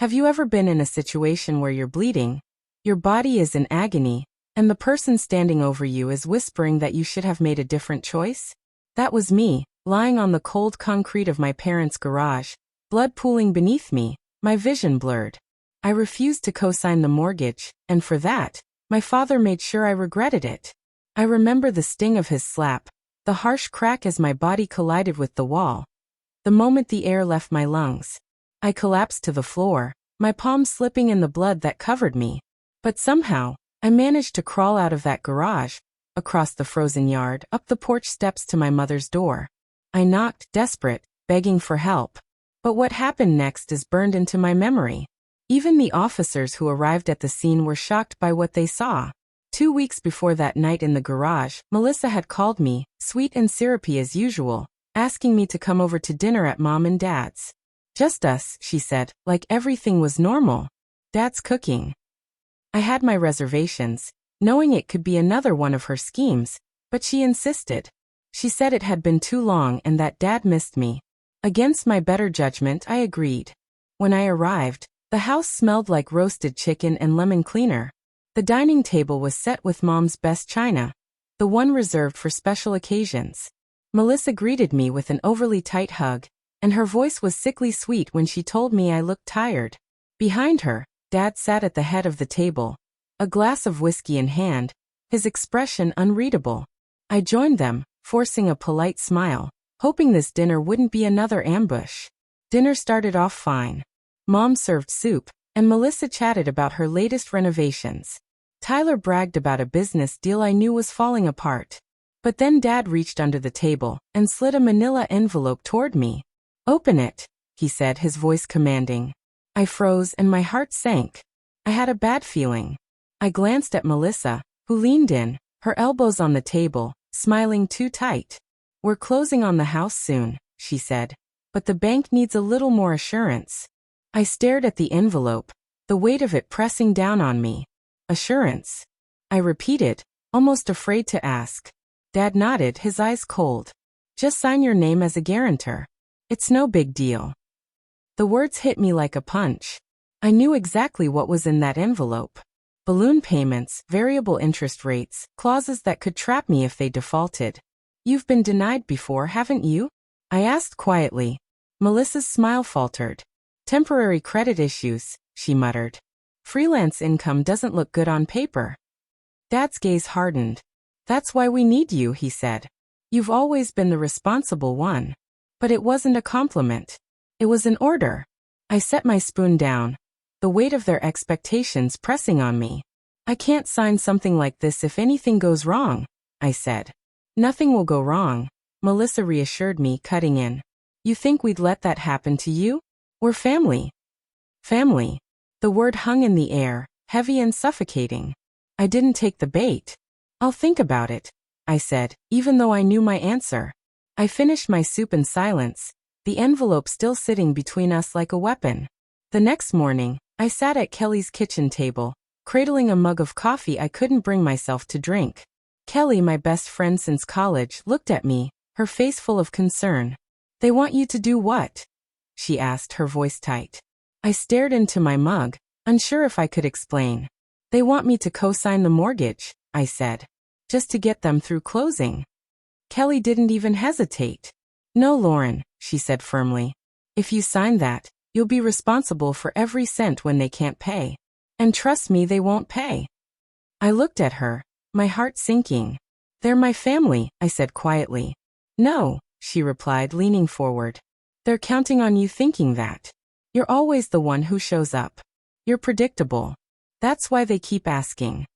Have you ever been in a situation where you're bleeding, your body is in agony, and the person standing over you is whispering that you should have made a different choice? That was me, lying on the cold concrete of my parents' garage, blood pooling beneath me, my vision blurred. I refused to co-sign the mortgage, and for that, my father made sure I regretted it. I remember the sting of his slap, the harsh crack as my body collided with the wall. The moment the air left my lungs, I collapsed to the floor, my palms slipping in the blood that covered me. But somehow, I managed to crawl out of that garage, across the frozen yard, up the porch steps to my mother's door. I knocked, desperate, begging for help. But what happened next is burned into my memory. Even the officers who arrived at the scene were shocked by what they saw. 2 weeks before that night in the garage, Melissa had called me, sweet and syrupy as usual, asking me to come over to dinner at Mom and Dad's. Just us, she said, like everything was normal. Dad's cooking. I had my reservations, knowing it could be another one of her schemes, but she insisted. She said it had been too long and that Dad missed me. Against my better judgment, I agreed. When I arrived, the house smelled like roasted chicken and lemon cleaner. The dining table was set with Mom's best china, the one reserved for special occasions. Melissa greeted me with an overly tight hug, and her voice was sickly sweet when she told me I looked tired. Behind her, Dad sat at the head of the table, a glass of whiskey in hand, his expression unreadable. I joined them, forcing a polite smile, hoping this dinner wouldn't be another ambush. Dinner started off fine. Mom served soup, and Melissa chatted about her latest renovations. Tyler bragged about a business deal I knew was falling apart. But then Dad reached under the table and slid a manila envelope toward me. "Open it," he said, his voice commanding. I froze and my heart sank. I had a bad feeling. I glanced at Melissa, who leaned in, her elbows on the table, smiling too tight. "We're closing on the house soon," she said, "but the bank needs a little more assurance." I stared at the envelope, the weight of it pressing down on me. "Assurance?" I repeated, almost afraid to ask. Dad nodded, his eyes cold. "Just sign your name as a guarantor. It's no big deal." The words hit me like a punch. I knew exactly what was in that envelope. Balloon payments, variable interest rates, clauses that could trap me if they defaulted. "You've been denied before, haven't you?" I asked quietly. Melissa's smile faltered. "Temporary credit issues," she muttered. "Freelance income doesn't look good on paper." Dad's gaze hardened. "That's why we need you," he said. "You've always been the responsible one." But it wasn't a compliment. It was an order. I set my spoon down, the weight of their expectations pressing on me. "I can't sign something like this if anything goes wrong," I said. "Nothing will go wrong," Melissa reassured me, cutting in. "You think we'd let that happen to you? We're family." Family. The word hung in the air, heavy and suffocating. I didn't take the bait. "I'll think about it," I said, even though I knew my answer. I finished my soup in silence, the envelope still sitting between us like a weapon. The next morning, I sat at Kelly's kitchen table, cradling a mug of coffee I couldn't bring myself to drink. Kelly, my best friend since college, looked at me, her face full of concern. "They want you to do what?" she asked, her voice tight. I stared into my mug, unsure if I could explain. "They want me to co-sign the mortgage," I said. "Just to get them through closing." Kelly didn't even hesitate. "No, Lauren," she said firmly. "If you sign that, you'll be responsible for every cent when they can't pay. And trust me, they won't pay." I looked at her, my heart sinking. "They're my family," I said quietly. "No," she replied, leaning forward. "They're counting on you thinking that. You're always the one who shows up. You're predictable. That's why they keep asking."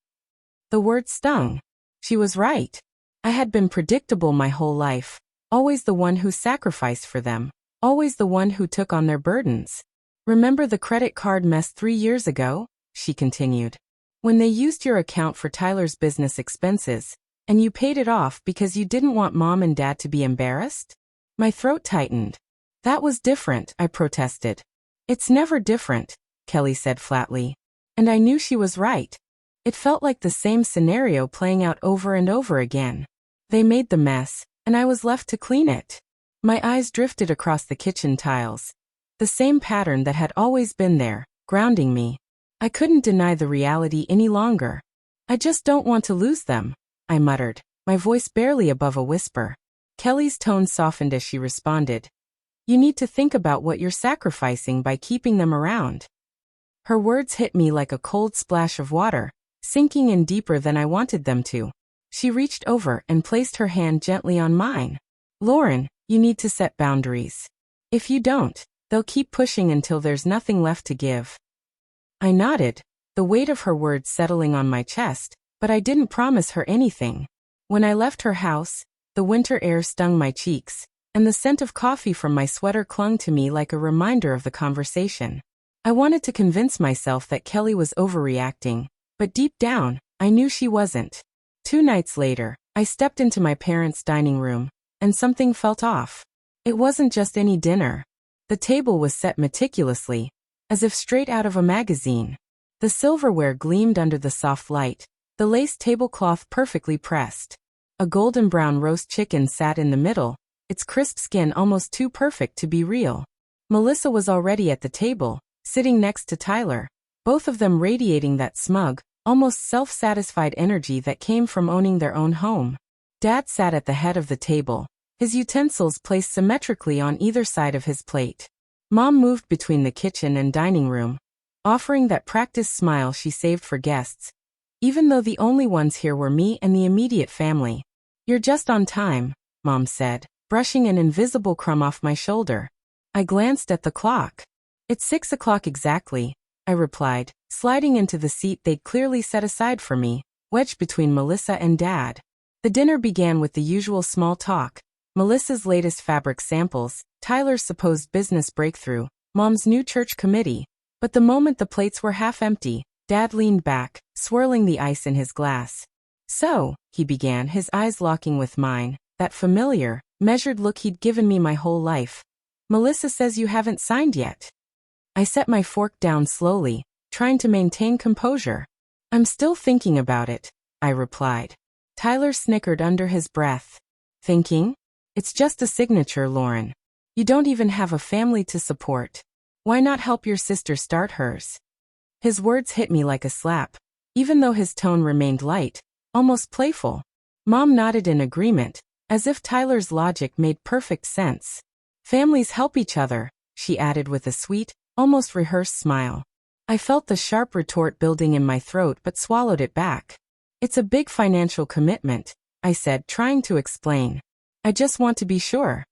The word stung. She was right. I had been predictable my whole life, always the one who sacrificed for them, always the one who took on their burdens. "Remember the credit card mess 3 years ago?" she continued. "When they used your account for Tyler's business expenses, and you paid it off because you didn't want Mom and Dad to be embarrassed?" My throat tightened. "That was different," I protested. "It's never different," Kelly said flatly. And I knew she was right. It felt like the same scenario playing out over and over again. They made the mess, and I was left to clean it. My eyes drifted across the kitchen tiles. The same pattern that had always been there, grounding me. I couldn't deny the reality any longer. I just don't want to lose them, I muttered, my voice barely above a whisper. Kelly's tone softened as she responded. You need to think about what you're sacrificing by keeping them around. Her words hit me like a cold splash of water, sinking in deeper than I wanted them to. She reached over and placed her hand gently on mine. Lauren, you need to set boundaries. If you don't, they'll keep pushing until there's nothing left to give. I nodded, the weight of her words settling on my chest, but I didn't promise her anything. When I left her house, the winter air stung my cheeks, and the scent of coffee from my sweater clung to me like a reminder of the conversation. I wanted to convince myself that Kelly was overreacting, but deep down, I knew she wasn't. 2 nights later, I stepped into my parents' dining room, and something felt off. It wasn't just any dinner. The table was set meticulously, as if straight out of a magazine. The silverware gleamed under the soft light, the lace tablecloth perfectly pressed. A golden brown roast chicken sat in the middle, its crisp skin almost too perfect to be real. Melissa was already at the table, sitting next to Tyler, both of them radiating that smug, almost self-satisfied energy that came from owning their own home. Dad sat at the head of the table, his utensils placed symmetrically on either side of his plate. Mom moved between the kitchen and dining room, offering that practiced smile she saved for guests, even though the only ones here were me and the immediate family. You're just on time, Mom said, brushing an invisible crumb off my shoulder. I glanced at the clock. It's 6 o'clock exactly, I replied, sliding into the seat they'd clearly set aside for me, wedged between Melissa and Dad. The dinner began with the usual small talk, Melissa's latest fabric samples, Tyler's supposed business breakthrough, Mom's new church committee. But the moment the plates were half empty, Dad leaned back, swirling the ice in his glass. So, he began, his eyes locking with mine, that familiar, measured look he'd given me my whole life. Melissa says you haven't signed yet. I set my fork down slowly, trying to maintain composure. I'm still thinking about it, I replied. Tyler snickered under his breath. Thinking? It's just a signature, Lauren. You don't even have a family to support. Why not help your sister start hers? His words hit me like a slap, even though his tone remained light, almost playful. Mom nodded in agreement, as if Tyler's logic made perfect sense. Families help each other, she added with a sweet, almost rehearsed smile. I felt the sharp retort building in my throat but swallowed it back. It's a big financial commitment, I said, trying to explain. I just want to be sure.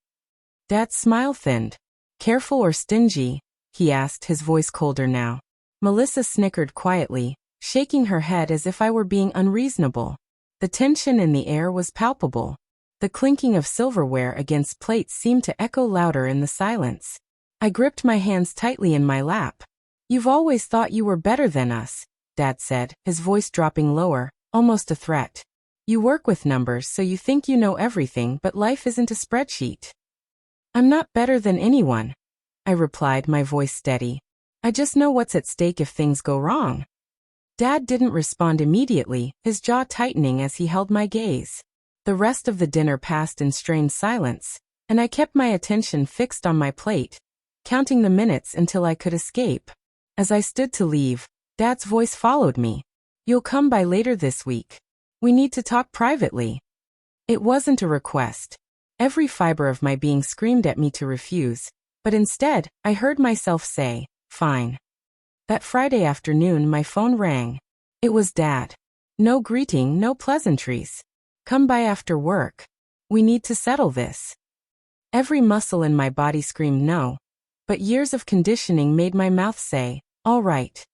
Dad's smile thinned. Careful or stingy? He asked, his voice colder now. Melissa snickered quietly, shaking her head as if I were being unreasonable. The tension in the air was palpable. The clinking of silverware against plates seemed to echo louder in the silence. I gripped my hands tightly in my lap. You've always thought you were better than us, Dad said, his voice dropping lower, almost a threat. You work with numbers so you think you know everything, but life isn't a spreadsheet. I'm not better than anyone, I replied, my voice steady. I just know what's at stake if things go wrong. Dad didn't respond immediately, his jaw tightening as he held my gaze. The rest of the dinner passed in strained silence, and I kept my attention fixed on my plate, counting the minutes until I could escape. As I stood to leave, Dad's voice followed me. You'll come by later this week. We need to talk privately. It wasn't a request. Every fiber of my being screamed at me to refuse, but instead, I heard myself say, fine. That Friday afternoon my phone rang. It was Dad. No greeting, no pleasantries. Come by after work. We need to settle this. Every muscle in my body screamed no, but years of conditioning made my mouth say, all right.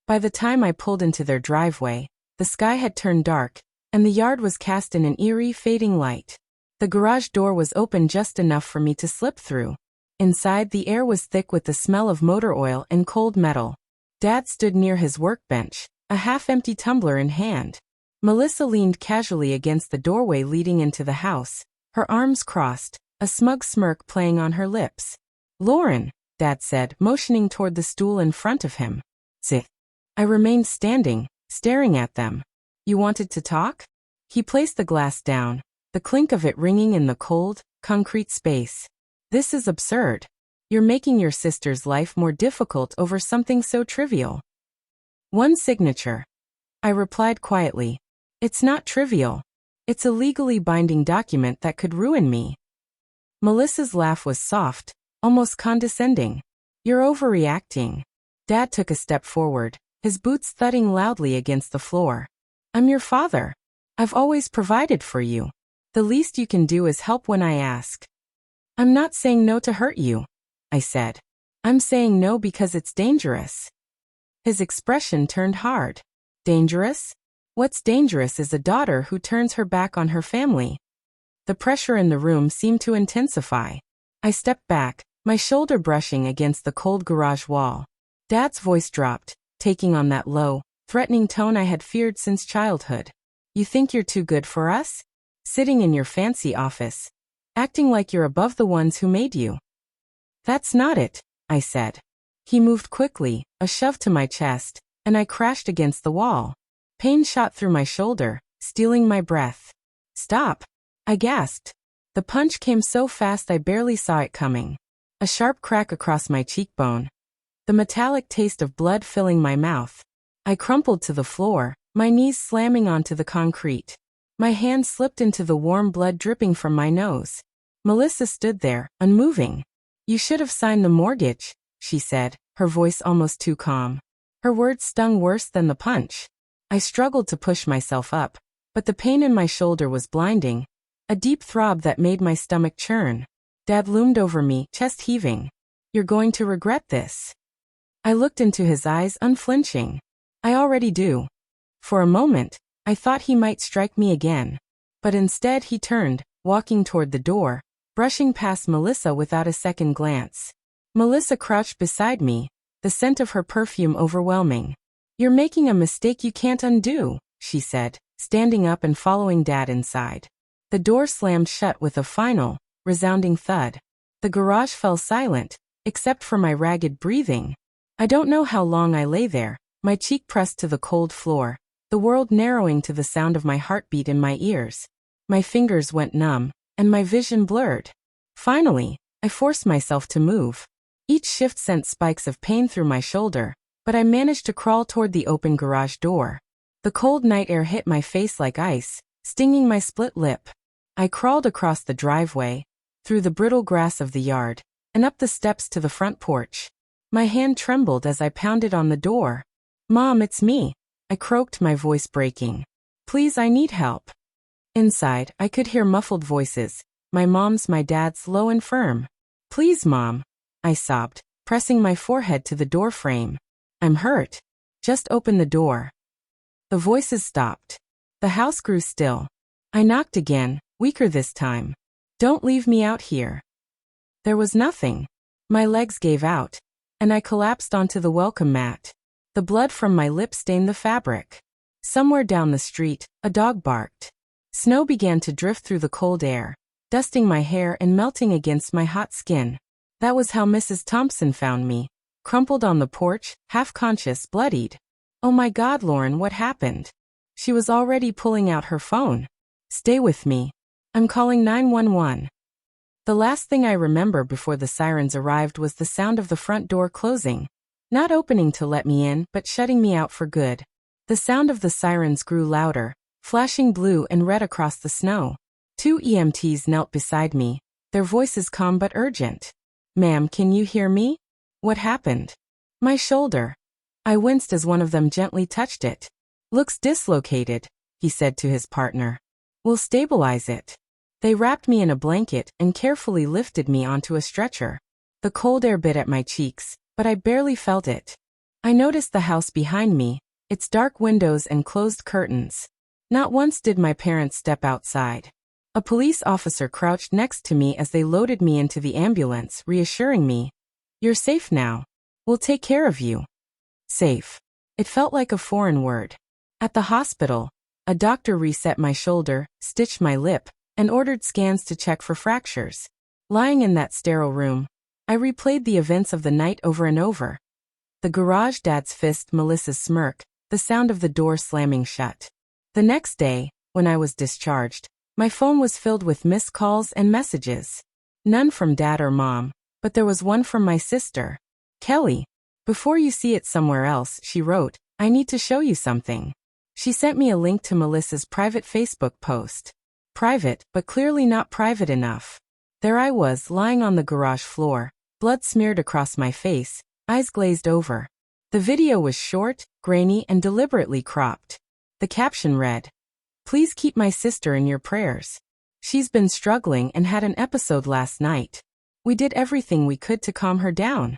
By the time I pulled into their driveway, the sky had turned dark, and the yard was cast in an eerie, fading light. The garage door was open just enough for me to slip through. Inside, the air was thick with the smell of motor oil and cold metal. Dad stood near his workbench, a half-empty tumbler in hand. Melissa leaned casually against the doorway leading into the house, her arms crossed, a smug smirk playing on her lips. Lauren, Dad said, motioning toward the stool in front of him. Sit. I remained standing, staring at them. You wanted to talk? He placed the glass down, the clink of it ringing in the cold, concrete space. This is absurd. You're making your sister's life more difficult over something so trivial. One signature. I replied quietly. It's not trivial. It's a legally binding document that could ruin me. Melissa's laugh was soft, almost condescending. You're overreacting. Dad took a step forward, his boots thudding loudly against the floor. I'm your father. I've always provided for you. The least you can do is help when I ask. I'm not saying no to hurt you, I said. I'm saying no because it's dangerous. His expression turned hard. Dangerous? What's dangerous is a daughter who turns her back on her family. The pressure in the room seemed to intensify. I stepped back, my shoulder brushing against the cold garage wall. Dad's voice dropped, taking on that low, threatening tone I had feared since childhood. You think you're too good for us? Sitting in your fancy office, acting like you're above the ones who made you. That's not it, I said. He moved quickly, a shove to my chest, and I crashed against the wall. Pain shot through my shoulder, stealing my breath. Stop, I gasped. The punch came so fast I barely saw it coming. A sharp crack across my cheekbone. The metallic taste of blood filling my mouth. I crumpled to the floor, my knees slamming onto the concrete. My hand slipped into the warm blood dripping from my nose. Melissa stood there, unmoving. You should have signed the mortgage, she said, her voice almost too calm. Her words stung worse than the punch. I struggled to push myself up, but the pain in my shoulder was blinding, a deep throb that made my stomach churn. Dad loomed over me, chest heaving. You're going to regret this. I looked into his eyes, unflinching. I already do. For a moment, I thought he might strike me again. But instead he turned, walking toward the door, brushing past Melissa without a second glance. Melissa crouched beside me, the scent of her perfume overwhelming. You're making a mistake you can't undo, she said, standing up and following Dad inside. The door slammed shut with a final, resounding thud. The garage fell silent, except for my ragged breathing. I don't know how long I lay there, my cheek pressed to the cold floor, the world narrowing to the sound of my heartbeat in my ears. My fingers went numb, and my vision blurred. Finally, I forced myself to move. Each shift sent spikes of pain through my shoulder, but I managed to crawl toward the open garage door. The cold night air hit my face like ice, stinging my split lip. I crawled across the driveway, through the brittle grass of the yard, and up the steps to the front porch. My hand trembled as I pounded on the door. Mom, it's me, I croaked, my voice breaking. Please, I need help. Inside, I could hear muffled voices, my mom's, my dad's, low and firm. Please, Mom, I sobbed, pressing my forehead to the door frame. I'm hurt. Just open the door. The voices stopped. The house grew still. I knocked again, weaker this time. Don't leave me out here. There was nothing. My legs gave out, and I collapsed onto the welcome mat. The blood from my lips stained the fabric. Somewhere down the street, a dog barked. Snow began to drift through the cold air, dusting my hair and melting against my hot skin. That was how Mrs. Thompson found me, crumpled on the porch, half-conscious, bloodied. Oh my God, Lauren, what happened? She was already pulling out her phone. Stay with me. I'm calling 911. The last thing I remember before the sirens arrived was the sound of the front door closing. Not opening to let me in, but shutting me out for good. The sound of the sirens grew louder, flashing blue and red across the snow. 2 EMTs knelt beside me, their voices calm but urgent. Ma'am, can you hear me? What happened? My shoulder. I winced as one of them gently touched it. Looks dislocated, he said to his partner. We'll stabilize it. They wrapped me in a blanket and carefully lifted me onto a stretcher. The cold air bit at my cheeks, but I barely felt it. I noticed the house behind me, its dark windows and closed curtains. Not once did my parents step outside. A police officer crouched next to me as they loaded me into the ambulance, reassuring me. You're safe now. We'll take care of you. Safe. It felt like a foreign word. At the hospital, a doctor reset my shoulder, stitched my lip, and ordered scans to check for fractures. Lying in that sterile room, I replayed the events of the night over and over. The garage, Dad's fist, Melissa's smirk, the sound of the door slamming shut. The next day, when I was discharged, my phone was filled with missed calls and messages. None from Dad or Mom, But there was one from my sister. Kelly. Before you see it somewhere else, she wrote, I need to show you something. She sent me a link to Melissa's private Facebook post. Private, but clearly not private enough. There I was, lying on the garage floor, blood smeared across my face, eyes glazed over. The video was short, grainy, and deliberately cropped. The caption read, Please keep my sister in your prayers. She's been struggling and had an episode last night. We did everything we could to calm her down.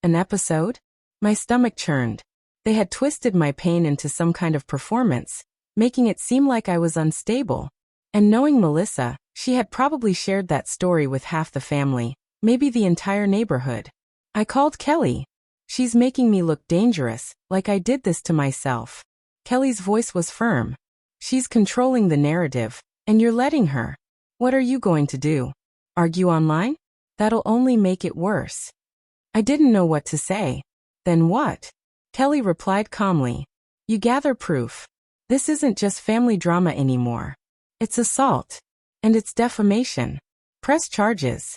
An episode? My stomach churned. They had twisted my pain into some kind of performance, making it seem like I was unstable. And knowing Melissa, she had probably shared that story with half the family, maybe the entire neighborhood. I called Kelly. She's making me look dangerous, like I did this to myself. Kelly's voice was firm. She's controlling the narrative, and you're letting her. What are you going to do? Argue online? That'll only make it worse. I didn't know what to say. Then what? Kelly replied calmly. You gather proof. This isn't just family drama anymore. It's assault. And it's defamation. Press charges.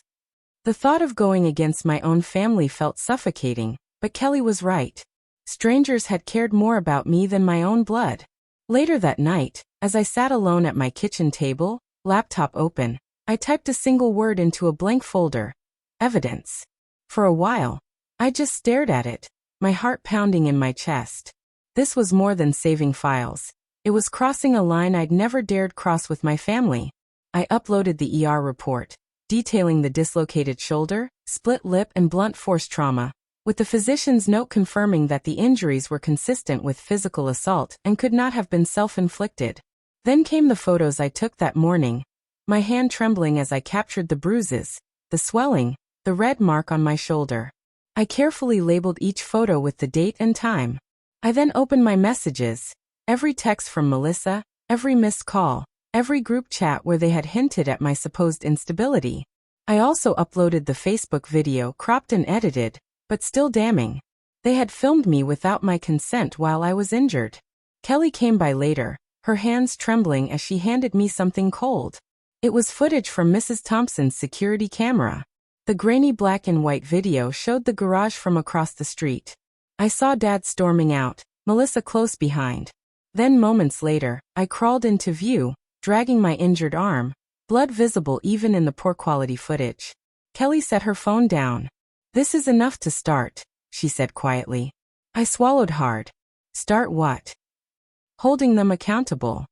The thought of going against my own family felt suffocating, but Kelly was right. Strangers had cared more about me than my own blood. Later that night, as I sat alone at my kitchen table, laptop open, I typed a single word into a blank folder. Evidence. For a while, I just stared at it, my heart pounding in my chest. This was more than saving files. It was crossing a line I'd never dared cross with my family. I uploaded the ER report, detailing the dislocated shoulder, split lip, and blunt force trauma, with the physician's note confirming that the injuries were consistent with physical assault and could not have been self-inflicted. Then came the photos I took that morning, my hand trembling as I captured the bruises, the swelling, the red mark on my shoulder. I carefully labeled each photo with the date and time. I then opened my messages, every text from Melissa, every missed call, every group chat where they had hinted at my supposed instability. I also uploaded the Facebook video cropped and edited, but still damning. They had filmed me without my consent while I was injured. Kelly came by later, her hands trembling as she handed me something cold. It was footage from Mrs. Thompson's security camera. The grainy black and white video showed the garage from across the street. I saw Dad storming out, Melissa close behind. Then moments later, I crawled into view, dragging my injured arm, blood visible even in the poor quality footage. Kelly set her phone down. This is enough to start, she said quietly. I swallowed hard. Start what? Holding them accountable.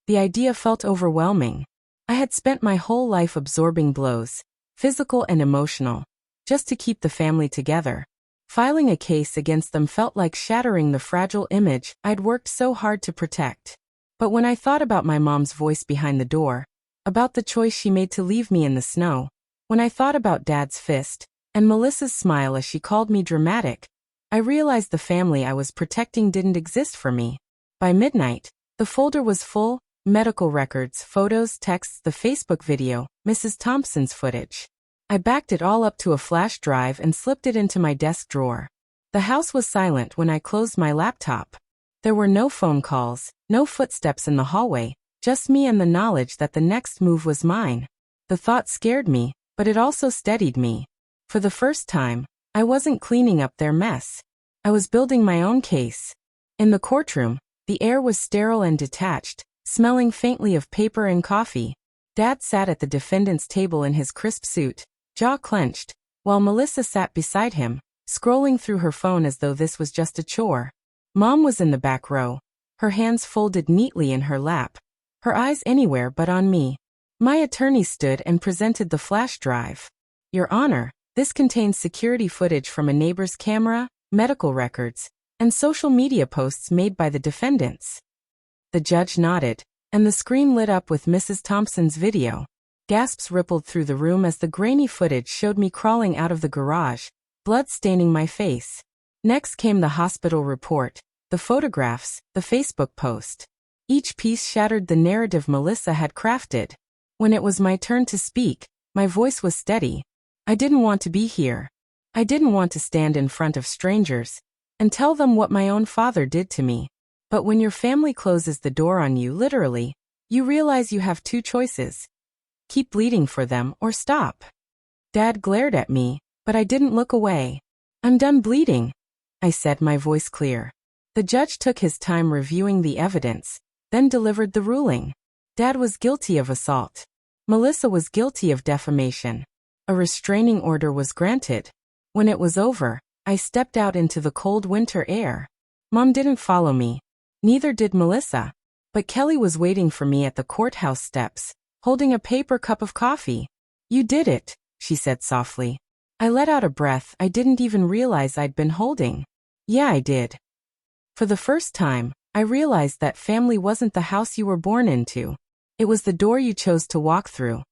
The idea felt overwhelming. I had spent my whole life absorbing blows, physical and emotional, just to keep the family together. Filing a case against them felt like shattering the fragile image I'd worked so hard to protect. But when I thought about my mom's voice behind the door, about the choice she made to leave me in the snow, when I thought about Dad's fist, and Melissa's smile as she called me dramatic, I realized the family I was protecting didn't exist for me. By midnight, the folder was full, medical records, photos, texts, the Facebook video, Mrs. Thompson's footage. I backed it all up to a flash drive and slipped it into my desk drawer. The house was silent when I closed my laptop. There were no phone calls, no footsteps in the hallway, just me and the knowledge that the next move was mine. The thought scared me, but it also steadied me. For the first time, I wasn't cleaning up their mess. I was building my own case. In the courtroom, the air was sterile and detached, smelling faintly of paper and coffee. Dad sat at the defendant's table in his crisp suit, jaw clenched, while Melissa sat beside him, scrolling through her phone as though this was just a chore. Mom was in the back row, her hands folded neatly in her lap, her eyes anywhere but on me. My attorney stood and presented the flash drive. Your Honor, this contains security footage from a neighbor's camera, medical records, and social media posts made by the defendants. The judge nodded, and the screen lit up with Mrs. Thompson's video. Gasps rippled through the room as the grainy footage showed me crawling out of the garage, blood staining my face. Next came the hospital report, the photographs, the Facebook post. Each piece shattered the narrative Melissa had crafted. When it was my turn to speak, my voice was steady. I didn't want to be here. I didn't want to stand in front of strangers and tell them what my own father did to me. But when your family closes the door on you literally, you realize you have two choices. Keep bleeding for them or stop. Dad glared at me, but I didn't look away. I'm done bleeding, I said, my voice clear. The judge took his time reviewing the evidence, then delivered the ruling. Dad was guilty of assault. Melissa was guilty of defamation. A restraining order was granted. When it was over, I stepped out into the cold winter air. Mom didn't follow me. Neither did Melissa. But Kelly was waiting for me at the courthouse steps, holding a paper cup of coffee. You did it, she said softly. I let out a breath I didn't even realize I'd been holding. Yeah, I did. For the first time, I realized that family wasn't the house you were born into. It was the door you chose to walk through.